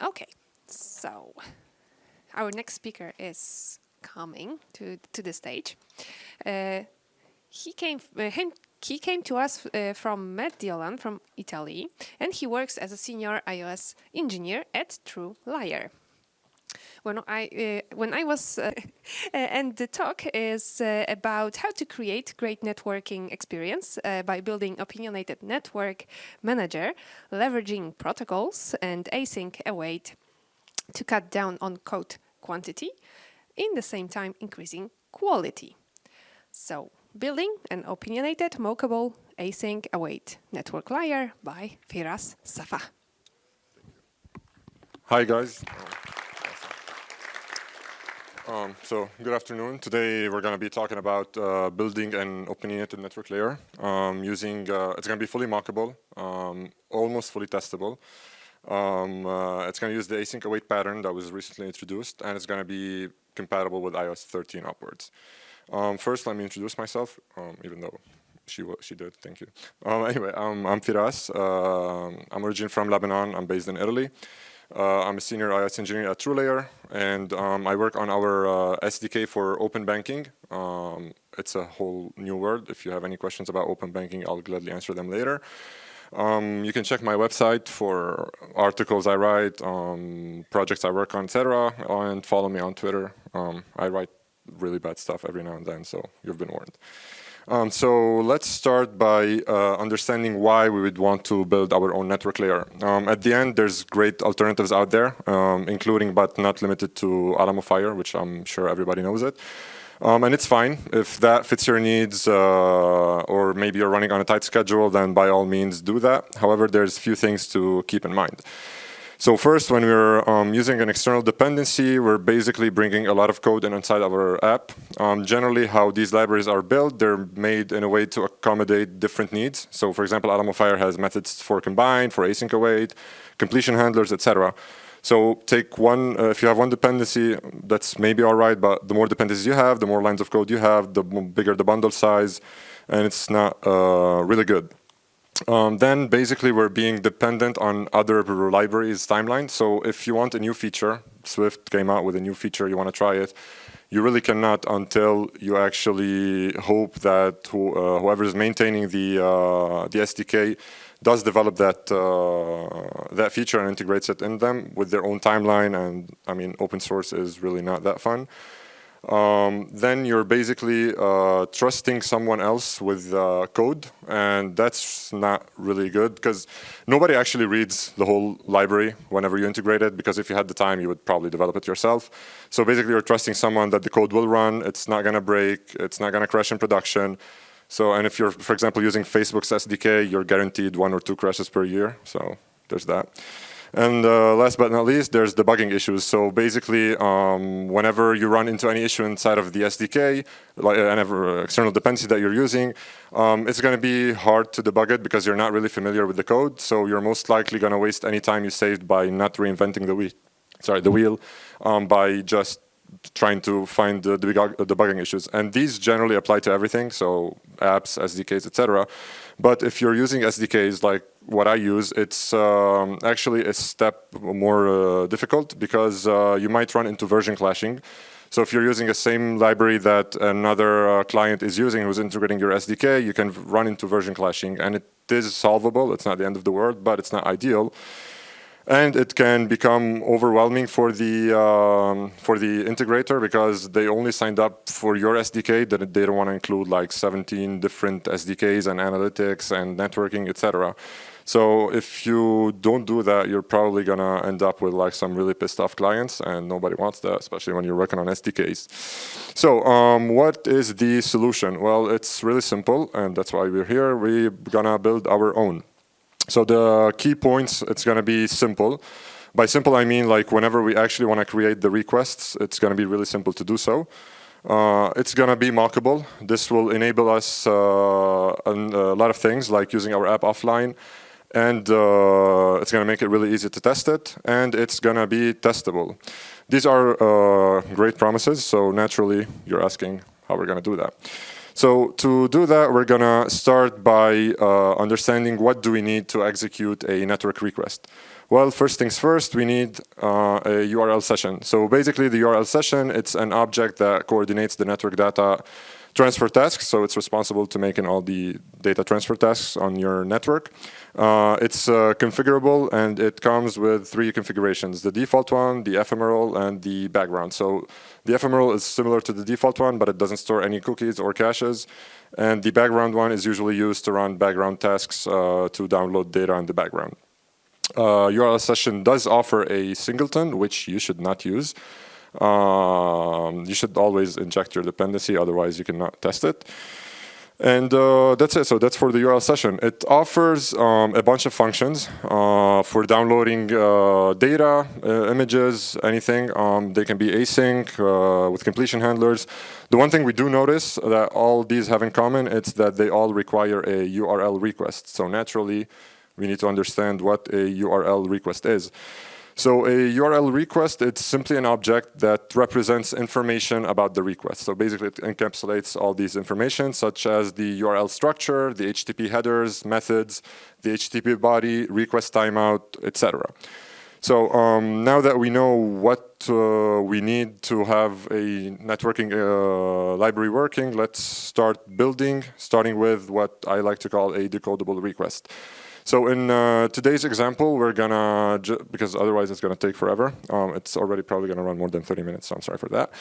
Okay, so our next speaker is coming to the stage. Uh, he came to us from Mediolan, from Italy, and he works as a senior iOS engineer at True Liar. When I was, and the talk is about how to create great networking experience by building opinionated network manager, leveraging protocols and async await to cut down on code quantity, in the same time increasing quality. So, building an opinionated, mockable, async await network layer by Firas Safa. Hi guys. So good afternoon. Today we're going to be talking about building an opinionated network layer using, it's going to be fully mockable, almost fully testable. It's going to use the async await pattern that was recently introduced, and it's going to be compatible with iOS 13 upwards. First, let me introduce myself, even though she did, thank you. Anyway, I'm Firas. I'm originally from Lebanon. I'm based in Italy. I'm a senior iOS engineer at TrueLayer, and I work on our SDK for open banking. It's a whole new word. If you have any questions about open banking, I'll gladly answer them later. You can check my website for articles I write, projects I work on, etc., and follow me on Twitter. I write really bad stuff every now and then, so you've been warned. So let's start by understanding why we would want to build our own network layer. At the end, there's great alternatives out there, including but not limited to Alamo Fire, which I'm sure everybody knows it. And it's fine. If that fits your needs, or maybe you're running on a tight schedule, then by all means do that. However, there's a few things to keep in mind. So first, when we're using an external dependency, we're basically bringing a lot of code inside our app. Generally, how these libraries are built, they're made in a way to accommodate different needs. So for example, Alamo Fire has methods for combine, for async await, completion handlers, etc. So take one, if you have one dependency, that's maybe all right, but the more dependencies you have, the more lines of code you have, the bigger the bundle size, and it's not really good. Then basically we're being dependent on other libraries' timelines. So if you want a new feature, Swift came out with a new feature, you want to try it, you really cannot until you actually hope that whoever is maintaining the SDK does develop that feature and integrates it in them with their own timeline. And I mean, open source is really not that fun. Then you're basically trusting someone else with code, and that's not really good because nobody actually reads the whole library whenever you integrate it, because if you had the time, you would probably develop it yourself. So basically, you're trusting someone that the code will run, it's not going to break, it's not going to crash in production. So, and if you're, for example, using Facebook's SDK, you're guaranteed 1 or 2 crashes per year. So there's that. And last but not least, there's debugging issues. So basically, whenever you run into any issue inside of the SDK, like an external dependency that you're using, it's going to be hard to debug it because you're not really familiar with the code. So you're most likely going to waste any time you saved by not reinventing the wheel, by just trying to find the debugging issues. And these generally apply to everything, so apps, SDKs, etc. But if you're using SDKs like what I use, it's actually a step more difficult because you might run into version clashing. So if you're using the same library that another client is using who's integrating your SDK, you can run into version clashing. And it is solvable. It's not the end of the world, but it's not ideal. And it can become overwhelming for the integrator because they only signed up for your SDK, that they don't want to include like 17 different SDKs and analytics and networking, etc. So if you don't do that, you're probably gonna end up with like some really pissed off clients, and nobody wants that, especially when you're working on SDKs. So what is the solution? Well, it's really simple, and that's why we're here. We're gonna build our own. So the key points, it's going to be simple. By simple, I mean like whenever we actually want to create the requests, it's going to be really simple to do so. It's going to be mockable. This will enable us a lot of things like using our app offline, and it's going to make it really easy to test it, and it's going to be testable. These are great promises, so naturally you're asking how we're going to do that. So to do that, we're going to start by understanding what do we need to execute a network request. Well, first things first, we need a URL session. So basically, the URL session, it's an object that coordinates the network data transfer tasks. So it's responsible to making all the data transfer tasks on your network. It's configurable, and it comes with 3 configurations: the default one, the ephemeral, and the background. So the ephemeral is similar to the default one, but it doesn't store any cookies or caches. And the background one is usually used to run background tasks to download data in the background. URL session does offer a singleton, which you should not use. You should always inject your dependency, otherwise you cannot test it. And that's it. So that's for the URL session. It offers a bunch of functions for downloading data, images, anything. They can be async with completion handlers. The one thing we do notice that all these have in common is that they all require a URL request. So naturally, we need to understand what a URL request is. So a URL request, it's simply an object that represents information about the request. So basically, it encapsulates all these information, such as the URL structure, the HTTP headers, methods, the HTTP body, request timeout, etc. So now that we know what we need to have a networking library working, let's start building, starting with what I like to call a decodable request. So in today's example, we're gonna, because otherwise it's gonna take forever. It's already probably gonna run more than 30 minutes, so I'm sorry for that.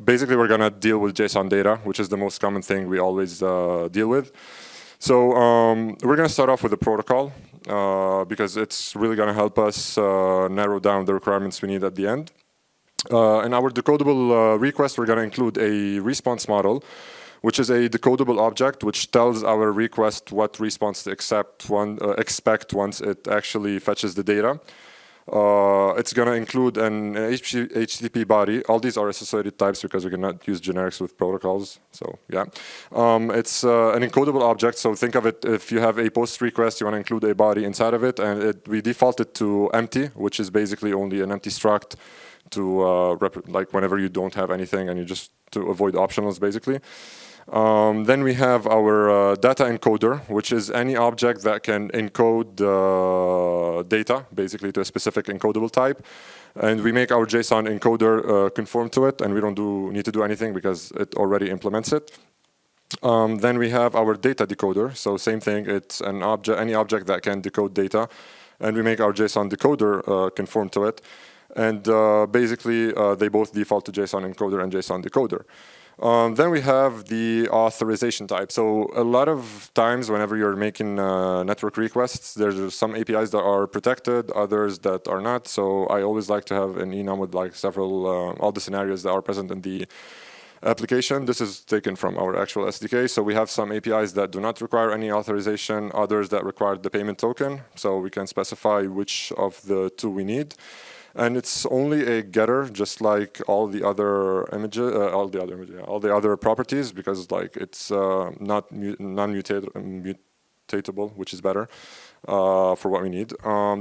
Basically, we're gonna deal with JSON data, which is the most common thing we always deal with. So we're gonna start off with the protocol because it's really gonna help us narrow down the requirements we need at the end. In our decodable request, we're gonna include a response model, which is a decodable object which tells our request what response to expect once it actually fetches the data. It's going to include an HTTP body. All these are associated types because we cannot use generics with protocols. So yeah, it's an encodable object. So think of it, if you have a post request, you want to include a body inside of it, and we default it to empty, which is basically only an empty struct to like whenever you don't have anything and you just to avoid optionals basically. Then we have our data encoder, which is any object that can encode data, basically to a specific encodable type. And we make our JSON encoder conform to it, and we don't need to do anything because it already implements it. Then we have our data decoder. So same thing, it's an object, any object that can decode data, and we make our JSON decoder conform to it. And basically, they both default to JSON encoder and JSON decoder. Then we have the authorization type. So a lot of times whenever you're making network requests, there's some APIs that are protected, others that are not. So I always like to have an enum with like several, all the scenarios that are present in the application. This is taken from our actual SDK. So we have some APIs that do not require any authorization, others that require the payment token. So we can specify which of the two we need. And it's only a getter, just like all the other images, all the other properties, because like it's not non-mutatable, which is better for what we need.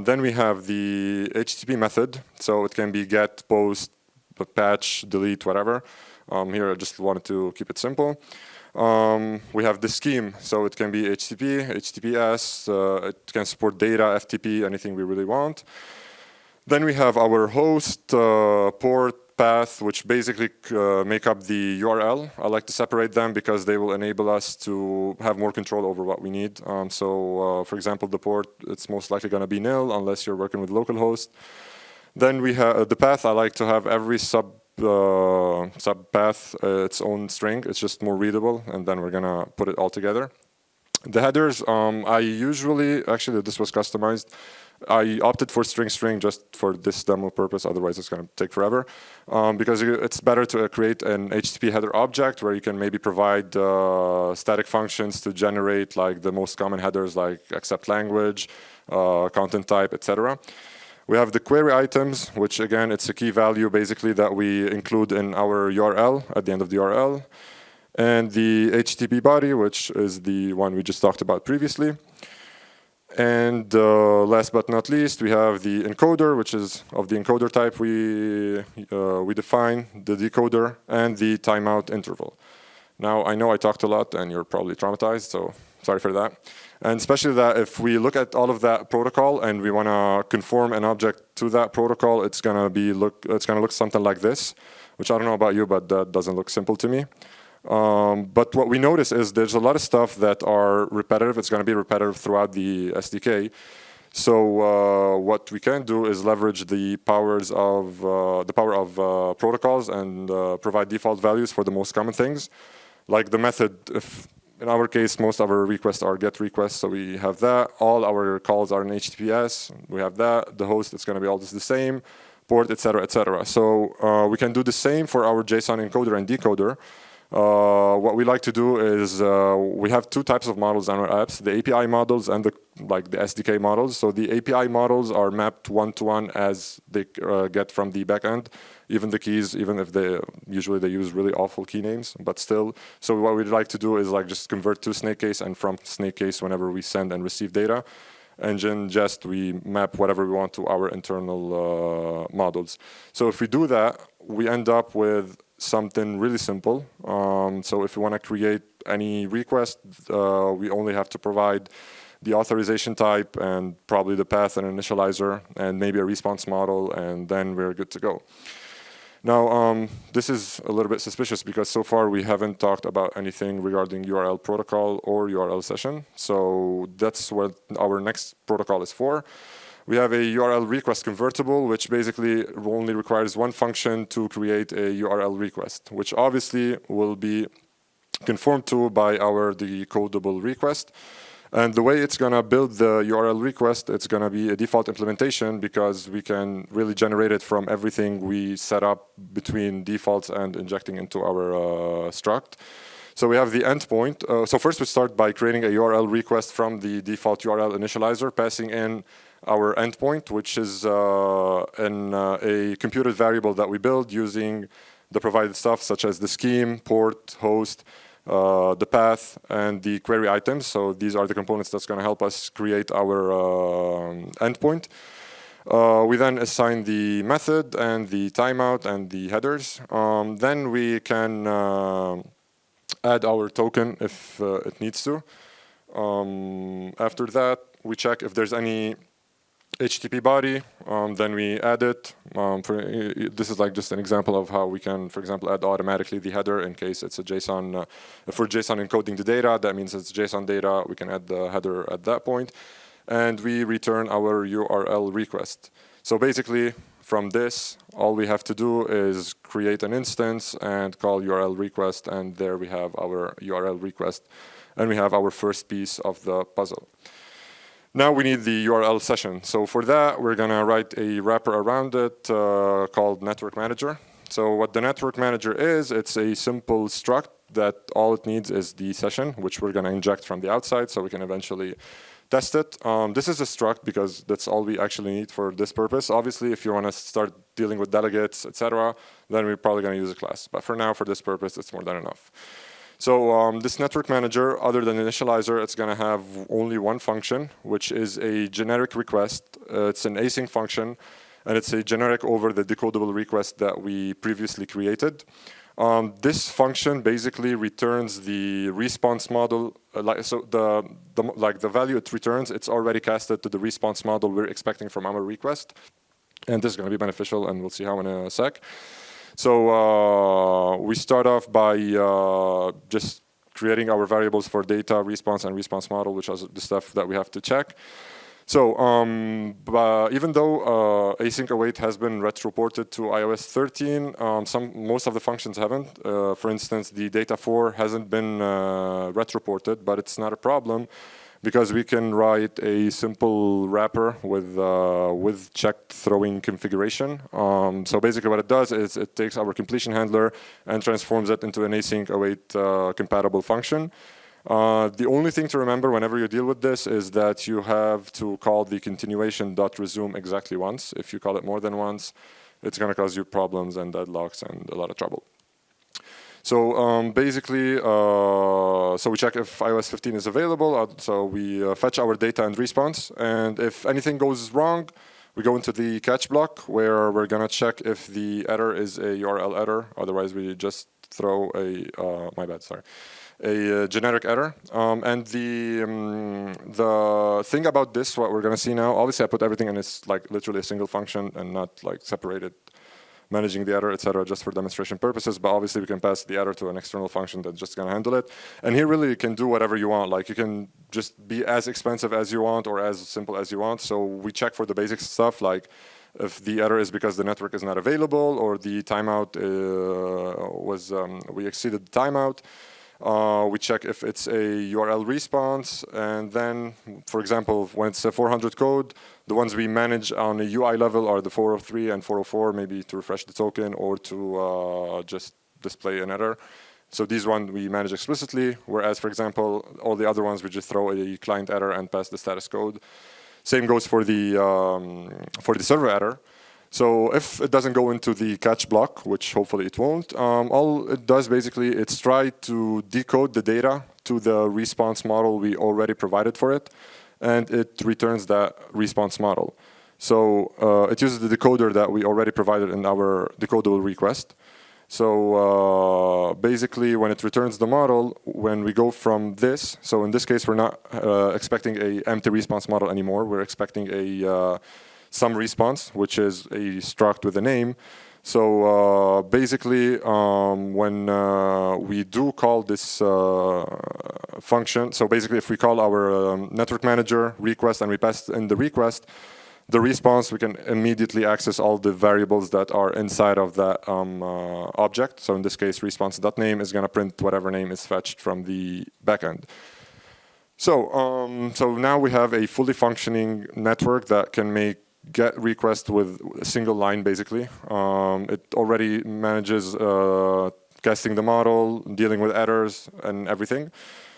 Then we have the HTTP method, so it can be get, post, patch, delete, whatever. Here I just wanted to keep it simple. We have the scheme, so it can be HTTP, HTTPS, it can support data, FTP, anything we really want. Then we have our host, port, path, which basically make up the URL. I like to separate them because they will enable us to have more control over what we need. For example, the port, it's most likely going to be nil unless you're working with localhost. Then we have the path. I like to have every sub path its own string. It's just more readable, and then we're going to put it all together. The headers, I usually, actually this was customized. I opted for string just for this demo purpose, otherwise it's going to take forever. Because it's better to create an HTTP header object where you can maybe provide static functions to generate like the most common headers like accept language, content type, etc. We have the query items, which again, it's a key value basically that we include in our URL at the end of the URL. And the HTTP body, which is the one we just talked about previously. And last but not least, we have the encoder, which is of the encoder type we define, the decoder, and the timeout interval. Now, I know I talked a lot and you're probably traumatized, so sorry for that. And especially that if we look at all of that protocol and we want to conform an object to that protocol, it's gonna look something like this, which I don't know about you, but that doesn't look simple to me. But what we notice is there's a lot of stuff that are repetitive. It's going to be repetitive throughout the SDK. So what we can do is leverage the power of protocols and provide default values for the most common things, like the method. If in our case, most of our requests are GET requests, so we have that. All our calls are in HTTPS. We have that. The host is going to be always the same, port, etc., etc. So we can do the same for our JSON encoder and decoder. What we like to do is we have two types of models on our apps: the API models and the SDK models. So the API models are mapped one-to-one as they get from the backend. Even the keys, even if they use really awful key names, but still. So what we'd like to do is just convert to snake case, and from snake case, whenever we send and receive data, and then just we map whatever we want to our internal models. So if we do that, we end up with something really simple. So if we want to create any request, we only have to provide the authorization type and probably the path and initializer and maybe a response model, and then we're good to go. Now, this is a little bit suspicious because so far we haven't talked about anything regarding URL protocol or URL session. So that's what our next protocol is for. We have a URL request convertible, which basically only requires one function to create a URL request, which obviously will be conformed to by our decodable request. And the way it's going to build the URL request, it's going to be a default implementation because we can really generate it from everything we set up between defaults and injecting into our struct. So we have the endpoint. So first we start by creating a URL request from the default URL initializer, passing in our endpoint, which is a computed variable that we build using the provided stuff such as the scheme, port, host, the path, and the query items. So these are the components that's going to help us create our endpoint. We then assign the method and the timeout and the headers. Then we can add our token if it needs to. After that, we check if there's any HTTP body, then we add it. This is just an example of how we can, for example, add automatically the header in case it's a JSON. If we're JSON encoding the data, that means it's JSON data. We can add the header at that point. And we return our URL request. So basically, from this, all we have to do is create an instance and call URL request, and there we have our URL request, and we have our first piece of the puzzle. Now we need the URL session. So for that, we're going to write a wrapper around it called network manager. So what the network manager is, it's a simple struct that all it needs is the session, which we're going to inject from the outside so we can eventually test it. This is a struct because that's all we actually need for this purpose. Obviously, if you want to start dealing with delegates, etc., then we're probably going to use a class. But for now, for this purpose, it's more than enough. So this network manager, other than initializer, it's going to have only one function, which is a generic request. It's an async function, and it's a generic over the decodable request that we previously created. This function basically returns the response model. The value it returns, it's already casted to the response model we're expecting from our request, and this is going to be beneficial, and we'll see how in a sec. So we start off by just creating our variables for data, response, and response model, which is the stuff that we have to check. So even though async await has been retro-ported to iOS 13, most of the functions haven't. For instance, the data4 hasn't been retro-ported, but it's not a problem, because we can write a simple wrapper with checked throwing configuration. So basically what it does is it takes our completion handler and transforms it into an async await compatible function. The only thing to remember whenever you deal with this is that you have to call the continuation.resume exactly once. If you call it more than once, it's going to cause you problems and deadlocks and a lot of trouble. So basically, so we check if iOS 15 is available. So we fetch our data and response. And if anything goes wrong, we go into the catch block where we're going to check if the error is a URL error. Otherwise, we just throw a, my bad, sorry, a generic error. And the thing about this, what we're going to see now, obviously I put everything in it's like literally a single function and not like separated, managing the error, etc., just for demonstration purposes. But obviously we can pass the error to an external function that's just going to handle it. And here really you can do whatever you want. Like you can just be as expensive as you want or as simple as you want. So we check for the basic stuff like if the error is because the network is not available or the timeout we exceeded the timeout. We check if it's a URL response, and then, for example, when it's a 400 code, the ones we manage on a UI level are the 403 and 404, maybe to refresh the token or to just display an error. So these ones we manage explicitly, whereas, for example, all the other ones we just throw a client error and pass the status code. Same goes for the server error. So if it doesn't go into the catch block, which hopefully it won't, all it does basically, it's try to decode the data to the response model we already provided for it, and it returns that response model. So it uses the decoder that we already provided in our decodable request. So basically, when it returns the model, when we go from this, so in this case, we're not expecting an empty response model anymore. We're expecting a some response, which is a struct with a name. So basically, when we do call this function, so basically if we call our network manager request and we pass in the request, the response, we can immediately access all the variables that are inside of that object. So in this case, response.name is going to print whatever name is fetched from the backend. So, so now we have a fully functioning network that can make GET request with a single line, basically. It already manages casting the model, dealing with errors, and everything.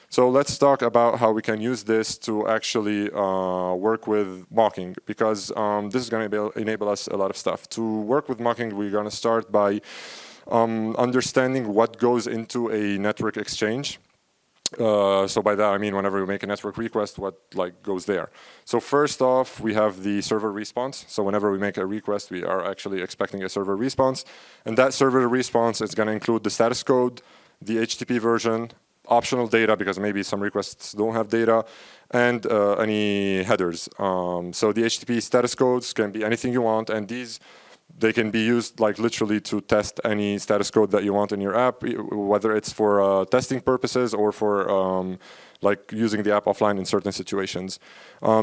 So let's talk about how we can use this to actually work with mocking, because this is going to enable us a lot of stuff. To work with mocking, we're going to start by understanding what goes into a network exchange. So by that I mean whenever we make a network request, what like goes there. So first off, we have the server response. So whenever we make a request, we are actually expecting a server response, and that server response is going to include the status code, the HTTP version, optional data because maybe some requests don't have data, and any headers. So the HTTP status codes can be anything you want, and they can be used like literally to test any status code that you want in your app, whether it's for testing purposes or for like using the app offline in certain situations.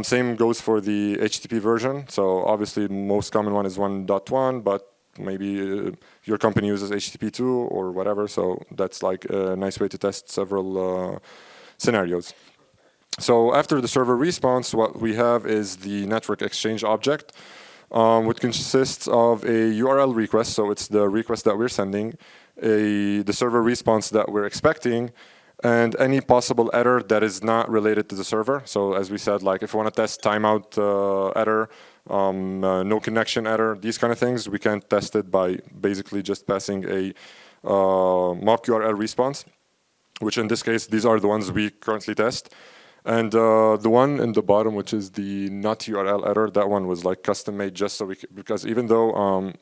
Same goes for the HTTP version. So obviously most common one is 1.1, but maybe your company uses HTTP 2 or whatever. So that's like a nice way to test several scenarios. So after the server response, what we have is the network exchange object, which consists of a URL request, so it's the request that we're sending, the server response that we're expecting, and any possible error that is not related to the server. So as we said, like if we want to test timeout error, no connection error, these kind of things, we can test it by basically just passing a mock URL response, which in this case, these are the ones we currently test. And the one in the bottom, which is the not URL error, that one was like custom made just so because even though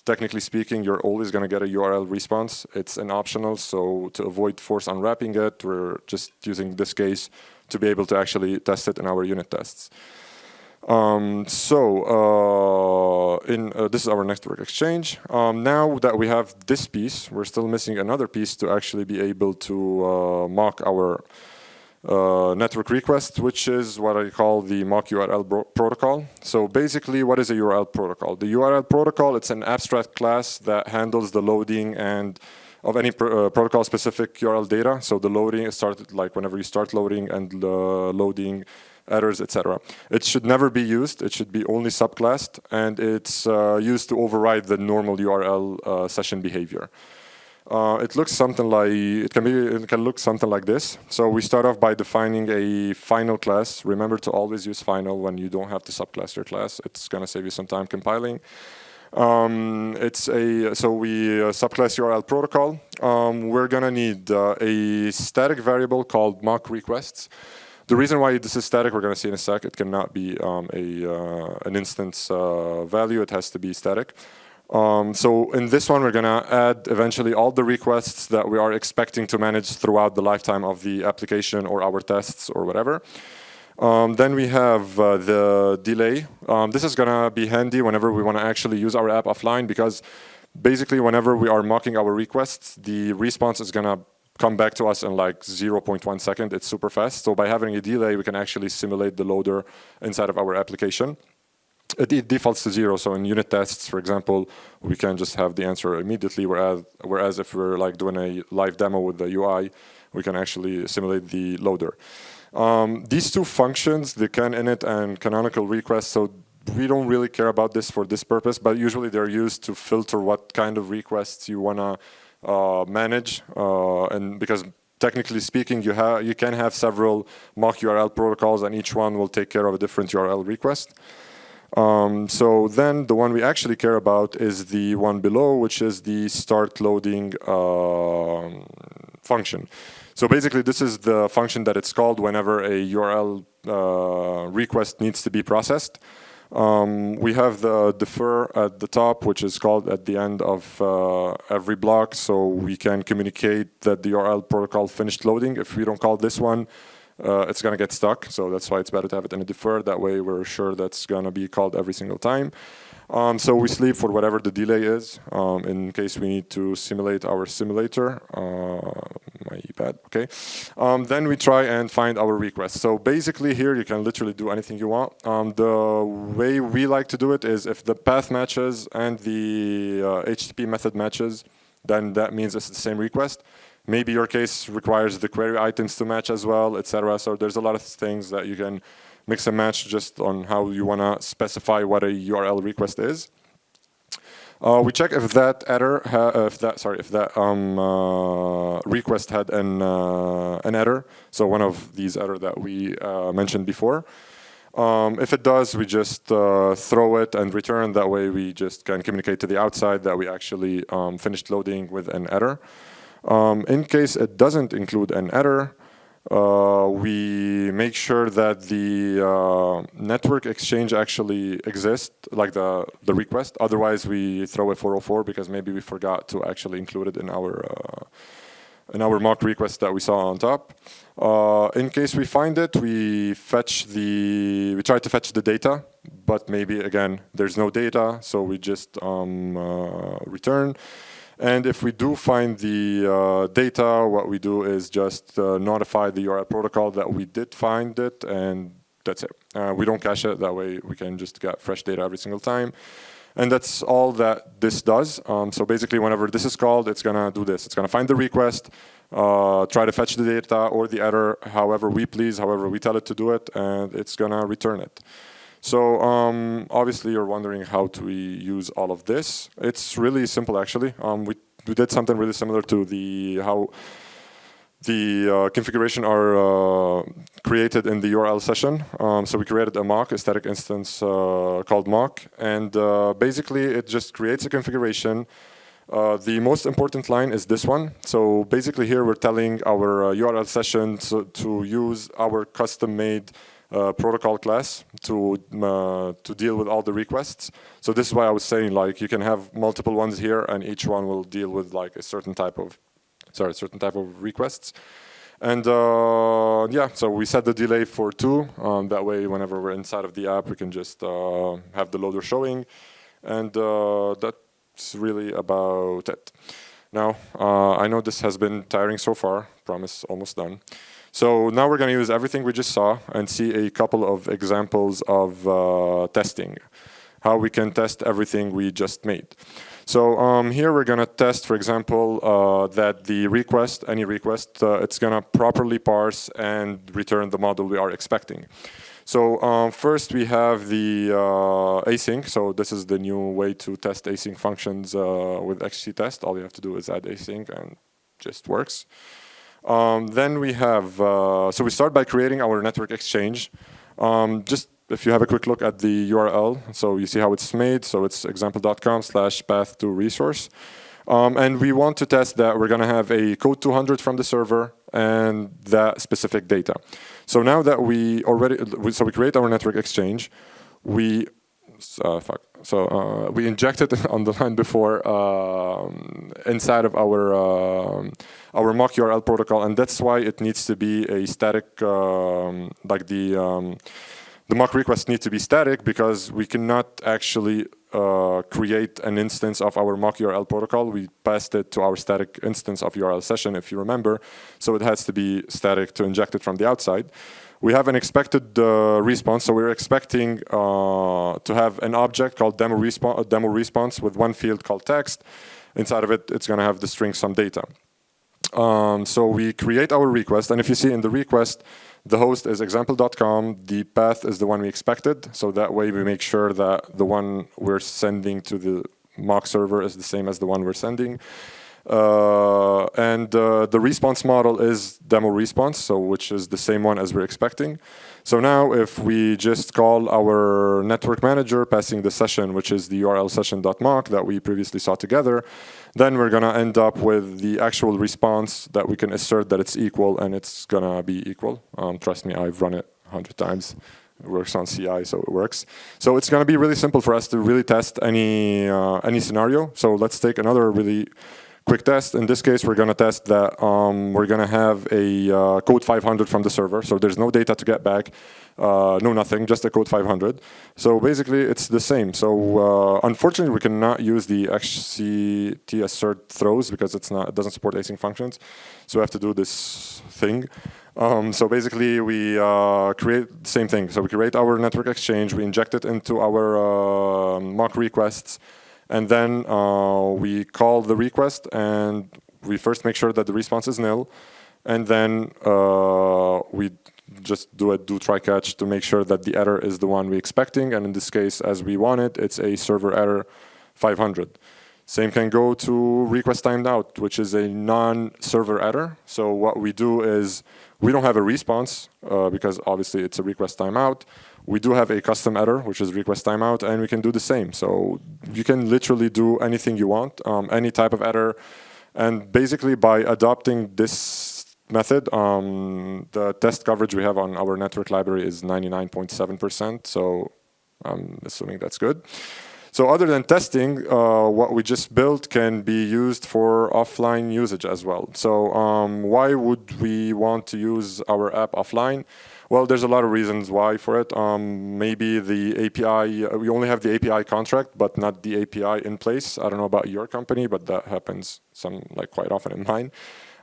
technically speaking, you're always going to get a URL response, it's an optional. So to avoid force unwrapping it, we're just using this case to be able to actually test it in our unit tests. This is our network exchange. Now that we have this piece, we're still missing another piece to actually be able to mock our network request, which is what I call the mock URL protocol. So basically, what is a URL protocol? The URL protocol, it's an abstract class that handles the loading and of any protocol-specific URL data. So the loading is started like whenever you start loading and loading errors, etc. It should never be used. It should be only subclassed, and it's used to override the normal URL session behavior. It looks something like it can look something like this. So we start off by defining a final class. Remember to always use final when you don't have to subclass your class. It's going to save you some time compiling. So we subclass URL protocol. We're going to need a static variable called mock requests. The reason why this is static, we're going to see in a sec. It cannot be an instance value. It has to be static. So in this one, we're going to add eventually all the requests that we are expecting to manage throughout the lifetime of the application or our tests or whatever. Then we have the delay. This is going to be handy whenever we want to actually use our app offline, because basically whenever we are mocking our requests, the response is going to come back to us in like 0.1 second. It's super fast. So by having a delay, we can actually simulate the loader inside of our application. It defaults to 0. So in unit tests, for example, we can just have the answer immediately, whereas if we're like doing a live demo with the UI, we can actually simulate the loader. These two functions, the can init and canonical request, so we don't really care about this for this purpose, but usually they're used to filter what kind of requests you want to manage, and because technically speaking, you can have several mock URL protocols, and each one will take care of a different URL request. So then the one we actually care about is the one below, which is the start loading function. So basically, this is the function that it's called whenever a URL request needs to be processed. We have the defer at the top, which is called at the end of every block, so we can communicate that the URL protocol finished loading. If we don't call this one, it's going to get stuck, so that's why it's better to have it in a defer. That way we're sure that's going to be called every single time. So we sleep for whatever the delay is, in case we need to simulate our simulator. My bad, okay. Then we try and find our request. So basically here you can literally do anything you want. The way we like to do it is if the path matches and the HTTP method matches, then that means it's the same request. Maybe your case requires the query items to match as well, etc. So there's a lot of things that you can mix and match just on how you want to specify what a URL request is. We check if that request had an error. So one of these error that we mentioned before. If it does, we just throw it and return. That way, we just can communicate to the outside that we actually finished loading with an error. In case it doesn't include an error, we make sure that the network exchange actually exists, like the request. Otherwise, we throw a 404 because maybe we forgot to actually include it in our mock request that we saw on top. In case we find it, we try to fetch the data, but maybe again there's no data, so we just return. And if we do find the data, what we do is just notify the URL protocol that we did find it, and that's it. We don't cache it. That way we can just get fresh data every single time. And that's all that this does. So basically, whenever this is called, it's going to do this. It's going to find the request, try to fetch the data or the error however we please, however we tell it to do it, and it's going to return it. So obviously you're wondering how do we use all of this. It's really simple actually. We did something really similar to how the configuration are created in the URL session. So we created a mock, a static instance called mock, and basically it just creates a configuration. The most important line is this one. So basically here we're telling our URL session to use our custom-made protocol class to deal with all the requests. So this is why I was saying, like, you can have multiple ones here, and each one will deal with like a certain type of requests. And yeah, so we set the delay for 2. That way, whenever we're inside of the app, we can just have the loader showing, and that's really about it. Now, I know this has been tiring so far. Promise, almost done. So now we're going to use everything we just saw and see a couple of examples of testing, how we can test everything we just made. So here we're going to test, for example, that the request, any request, it's going to properly parse and return the model we are expecting. So first we have the async. So this is the new way to test async functions with XC test. All you have to do is add async and it just works. Then we have, so we start by creating our network exchange. Just if you have a quick look at the URL, so you see how it's made. So it's example.com/path2resource. And we want to test that we're going to have a code 200 from the server and that specific data. So now that we create our network exchange, we we injected on the line before inside of our mock URL protocol, and that's why it needs to be a static, like the mock request needs to be static, because we cannot actually create an instance of our mock URL protocol. We passed it to our static instance of URL session, if you remember. So it has to be static to inject it from the outside. We have an expected response, so we're expecting to have an object called demo response with one field called text. Inside of it, it's going to have the string some data. So we create our request, and if you see in the request, the host is example.com, the path is the one we expected, so that way we make sure that the one we're sending to the mock server is the same as the one we're sending. And the response model is demo response, so which is the same one as we're expecting. So now if we just call our network manager passing the session, which is the URL session.mock that we previously saw together, then we're going to end up with the actual response that we can assert that it's equal, and it's going to be equal. Trust me, I've run it 100 times. It works on CI, so it works. So it's going to be really simple for us to really test any scenario. So let's take another really quick test. In this case, we're going to test that we're going to have a code 500 from the server. So there's no data to get back, no nothing, just a code 500. So basically, it's the same. So unfortunately, we cannot use the XCT assert throws because it doesn't support async functions. So we have to do this thing. So basically, we create the same thing. So we create our network exchange, we inject it into our mock requests, and then we call the request, and we first make sure that the response is nil, and then we just do a do try catch to make sure that the error is the one we're expecting, and in this case, as we want it, it's a server error 500. Same can go to request timed out, which is a non-server error. So what we do is we don't have a response because obviously it's a request timeout. We do have a custom error, which is request timeout, and we can do the same. So you can literally do anything you want, any type of error. And basically by adopting this method, the test coverage we have on our network library is 99.7%. So I'm assuming that's good. So other than testing, what we just built can be used for offline usage as well. So why would we want to use our app offline? Well, there's a lot of reasons why for it. Maybe the API, we only have the API contract, but not the API in place. I don't know about your company, but that happens quite often in mine.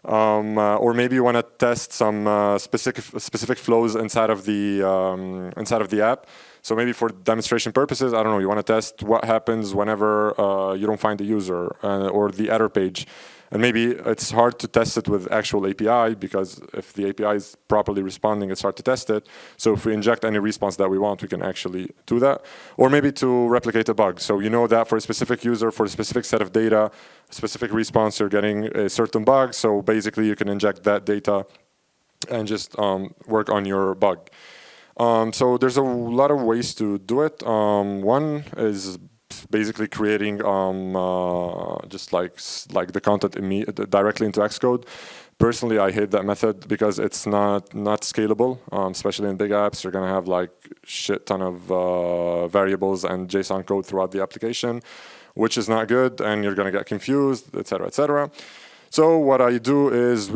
Or maybe you want to test some specific flows inside of the app. So maybe for demonstration purposes, I don't know, you want to test what happens whenever you don't find the user or the error page. And maybe it's hard to test it with actual API because if the API is properly responding, it's hard to test it. So if we inject any response that we want, we can actually do that. Or maybe to replicate a bug. So you know that for a specific user, for a specific set of data, a specific response, you're getting a certain bug. So basically you can inject that data and just work on your bug. So there's a lot of ways to do it. One is basically creating just like the content directly into Xcode. Personally, I hate that method because it's not scalable, especially in big apps. You're going to have like shit ton of variables and JSON code throughout the application, which is not good, and you're going to get confused, etc., etc. So what I do is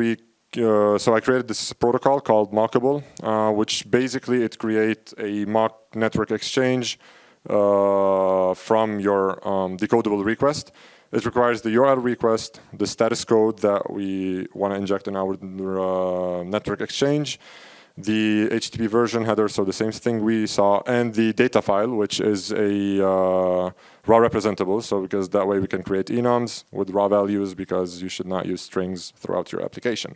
so I created this protocol called mockable, which basically it creates a mock network exchange from your decodable request. It requires the URL request, the status code that we want to inject in our network exchange, the HTTP version header, so the same thing we saw, and the data file, which is a raw representable, so because that way we can create enums with raw values because you should not use strings throughout your application.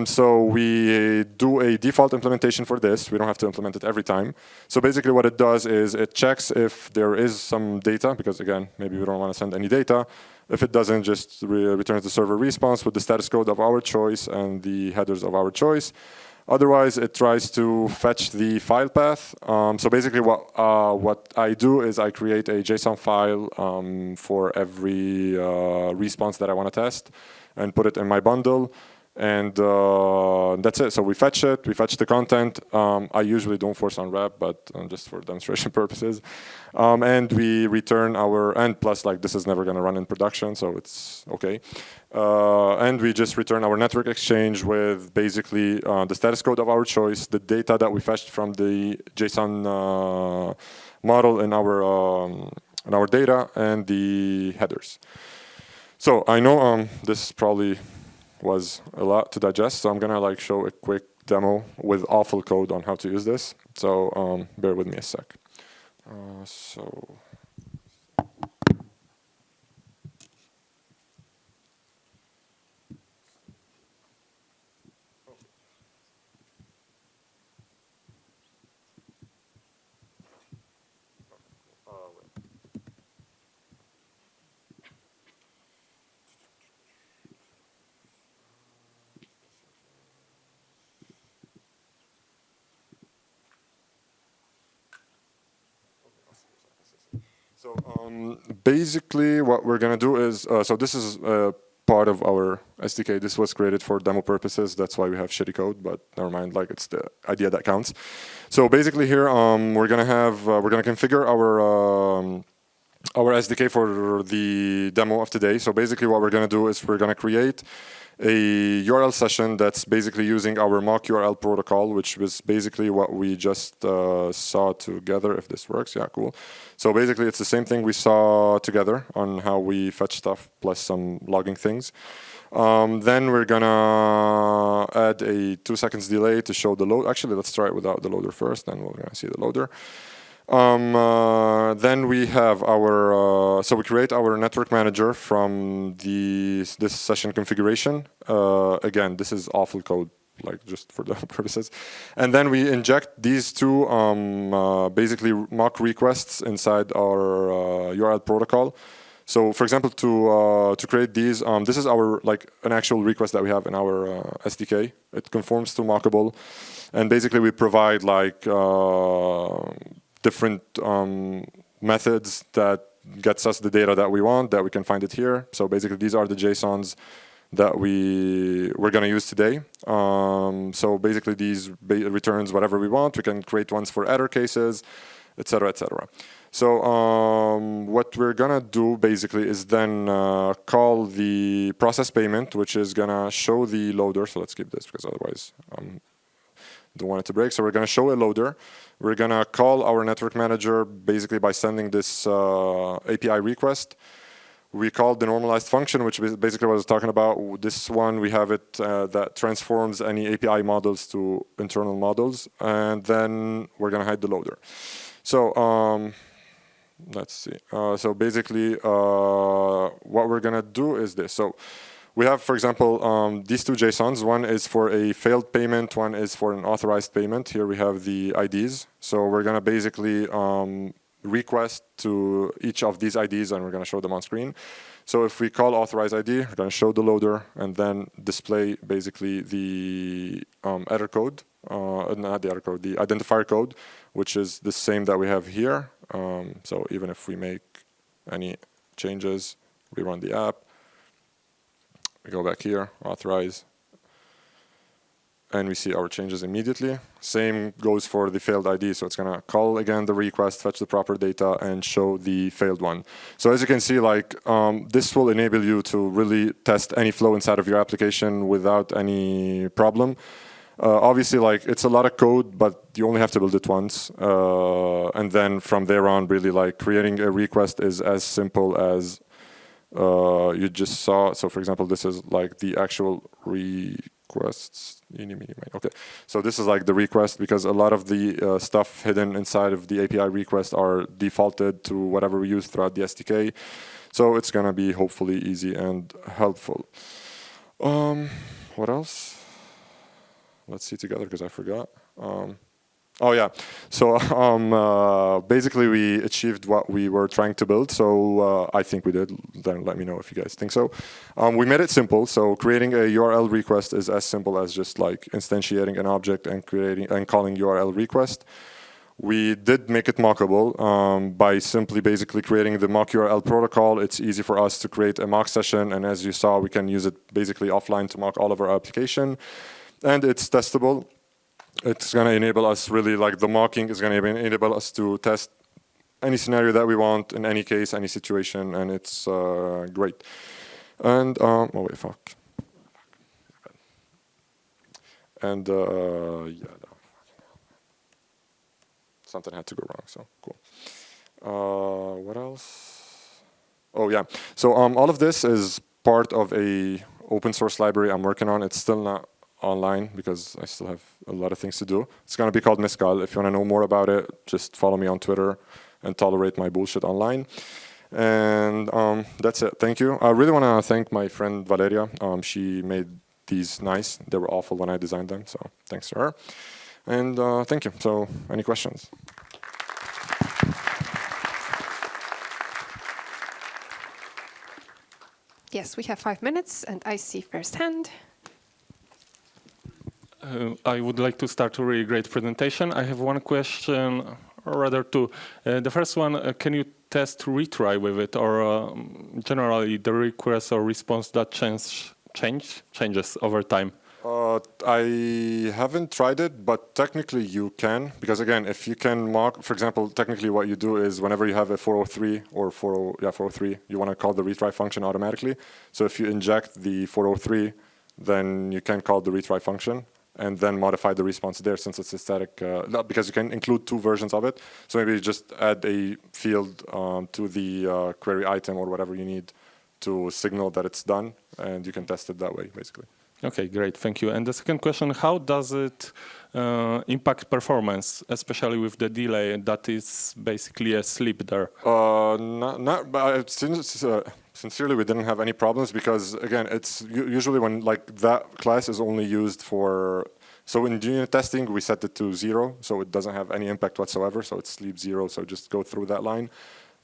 So we do a default implementation for this. We don't have to implement it every time. So basically what it does is it checks if there is some data, because again, maybe we don't want to send any data. If it doesn't, just returns the server response with the status code of our choice and the headers of our choice. Otherwise, it tries to fetch the file path. So basically what I do is I create a JSON file for every response that I want to test and put it in my bundle. And that's it. So we fetch it, we fetch the content. I usually don't force unwrap, but just for demonstration purposes. And we return and plus like this is never gonna run in production, so it's okay. And we just return our network exchange with basically the status code of our choice, the data that we fetched from the JSON model in our data, and the headers. So I know this probably was a lot to digest, so I'm gonna like show a quick demo with awful code on how to use this. So bear with me a sec. So basically what we're gonna do is, so this is part of our SDK. This was created for demo purposes. That's why we have shitty code, but never mind, like it's the idea that counts. So basically here we're gonna configure our SDK for the demo of today. So basically what we're gonna do is we're gonna create a URL session that's basically using our mock URL protocol, which was basically what we just saw together, if this works. Yeah, cool. So basically it's the same thing we saw together on how we fetch stuff plus some logging things. Then we're gonna add a 2 seconds delay to show the load. Actually, let's try it without the loader first, then we're gonna see the loader. Then we have our, so we create our network manager from this session configuration. Again, this is awful code, like just for the purposes. And then we inject these two basically mock requests inside our URL protocol. So for example, to create these, this is our like an actual request that we have in our SDK. It conforms to mockable. And basically we provide like different methods that gets us the data that we want, that we can find it here. So basically these are the JSONs that we're going to use today. So basically these returns whatever we want. We can create ones for error cases, etc., etc. So what we're going to do basically is then call the process payment, which is going to show the loader. So let's keep this because otherwise don't want it to break. So we're going to show a loader. We're going to call our network manager basically by sending this API request. We call the normalized function, which is basically what I was talking about. This one, we have it that transforms any API models to internal models. And then we're going to hide the loader. So let's see. So basically, what we're going to do is this. So we have, for example, these two JSONs. One is for a failed payment. One is for an authorized payment. Here we have the IDs. So we're going to basically request to each of these IDs, and we're going to show them on screen. So if we call authorize ID, we're going to show the loader and then display basically the error code, not the error code, the identifier code, which is the same that we have here. So even if we make any changes, we run the app. We go back here, authorize, and we see our changes immediately. Same goes for the failed ID. So it's going to call again the request, fetch the proper data, and show the failed one. So as you can see, like this will enable you to really test any flow inside of your application without any problem. Obviously, like it's a lot of code, but you only have to build it once. And then from there on, really like creating a request is as simple as you just saw. So for example, this is like the actual requests. Okay, so this is like the request, because a lot of the stuff hidden inside of the API request are defaulted to whatever we use throughout the SDK. So it's gonna be hopefully easy and helpful. What else? Let's see together because I forgot. Oh yeah, so basically we achieved what we were trying to build. So I think we did. Then let me know if you guys think so. We made it simple. So creating a URL request is as simple as just like instantiating an object and creating and calling URL request. We did make it mockable by simply basically creating the mock URL protocol. It's easy for us to create a mock session, and as you saw, we can use it basically offline to mock all of our application. And it's testable. It's going to enable us really, like the mocking is going to enable us to test any scenario that we want in any case, any situation, and it's great. And, oh wait, fuck. And yeah, something had to go wrong, so cool. What else? Oh yeah, so all of this is part of a open source library I'm working on. It's still not online because I still have a lot of things to do. It's gonna be called Mescal. If you wanna know more about it, just follow me on Twitter and tolerate my bullshit online. And that's it, thank you. I really wanna thank my friend Valeria. She made these nice. They were awful when I designed them, so thanks to her. And thank you. So, any questions? Yes, we have 5 minutes, and I see first hand. I would like to start a really great presentation. I have one question, or rather two. The first one, can you test retry with it, or generally the request or response that changes over time? I haven't tried it, but technically you can, because again, if you can mock, for example, technically what you do is whenever you have a 403 or 403, you want to call the retry function automatically. So if you inject the 403, then you can call the retry function and then modify the response there since it's a static, because you can include two versions of it. So maybe just add a field to the query item or whatever you need to signal that it's done, and you can test it that way, basically. Okay, great, thank you. And the second question, how does it impact performance, especially with the delay that is basically a sleep there? But sincerely, we didn't have any problems because, again, it's usually when like that class is only used for, so in unit testing, we set it to 0, so it doesn't have any impact whatsoever, so it's sleep 0, so just go through that line.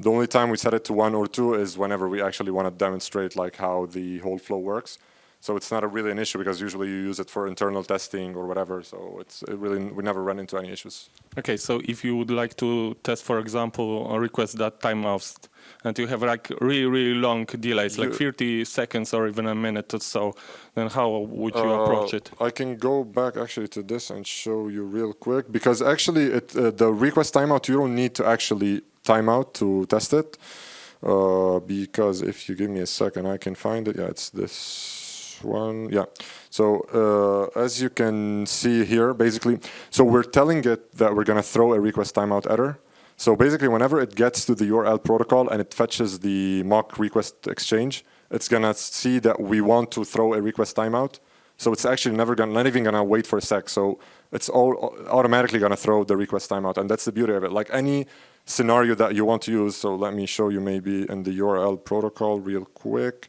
The only time we set it to 1 or 2 is whenever we actually want to demonstrate like how the whole flow works. So it's not really an issue because usually you use it for internal testing or whatever. So we never run into any issues. Okay, so if you would like to test, for example, a request that timeouts, and you have like really long delays, like 30 seconds or even a minute or so, then how would you approach it? I can go back actually to this and show you real quick because actually the request timeout, you don't need to actually timeout to test it because if you give me a second, I can find it. Yeah, it's this one. Yeah. So as you can see here, basically, so we're telling it that we're going to throw a request timeout error. So basically, whenever it gets to the URL protocol and it fetches the mock request exchange, it's going to see that we want to throw a request timeout. So it's actually not even going to wait for a sec. So it's all automatically going to throw the request timeout. And that's the beauty of it. Like any scenario that you want to use. So let me show you maybe in the URL protocol real quick.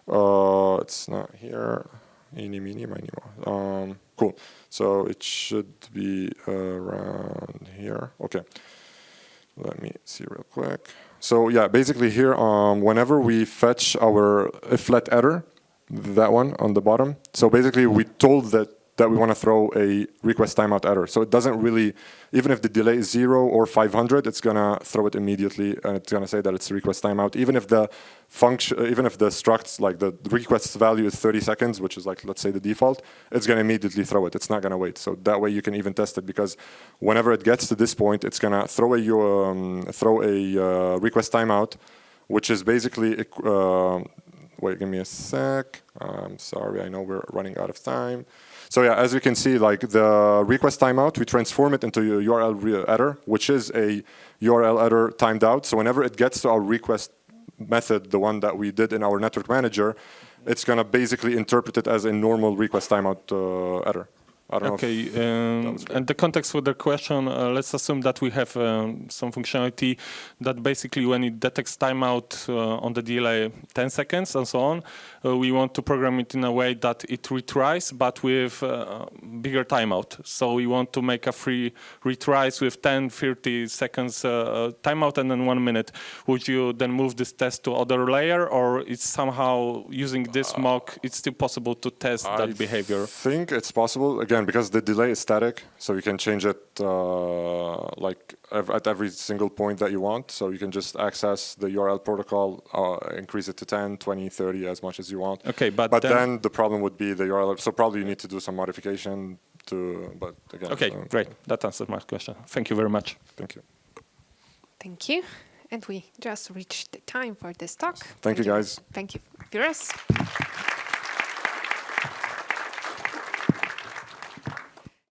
It's not here. Eeny, meeny, miny, moe. Cool. So it should be around here. Okay. Let me see real quick. So yeah, basically here, whenever we fetch our flat error, that one on the bottom. So basically we told that we want to throw a request timeout error. So it doesn't really, even if the delay is 0 or 500, it's going to throw it immediately and it's going to say that it's a request timeout. Even if the function, even if the structs, like the request value is 30 seconds, which is like, let's say the default, it's going to immediately throw it. It's not going to wait. So that way you can even test it because whenever it gets to this point, it's going to throw a request timeout, which is basically, wait, give me a sec. I'm sorry, I know we're running out of time. So yeah, as you can see, like the request timeout, we transform it into a URL error, which is a URL error timed out. So whenever it gets to our request method, the one that we did in our network manager, it's going to basically interpret it as a normal request timeout error. I don't know. Okay, and the context for the question, let's assume that we have some functionality that basically when it detects timeout on the delay 10 seconds and so on, we want to program it in a way that it retries, but with bigger timeout. So we want to make a free retries with 10, 30 seconds timeout and then 1 minute. Would you then move this test to other layer, or it's somehow using this mock, it's still possible to test that behavior? I think it's possible. Again, again, because the delay is static, so you can change it at every single point that you want. So you can just access the URL protocol, increase it to 10, 20, 30, as much as you want. Okay, but then the problem would be the URL. So probably you need to do some modification but again. Okay, great. That answers my question. Thank you very much. Thank you. Thank you. And we just reached the time for this talk. Thank you, guys. Thank you, Firas.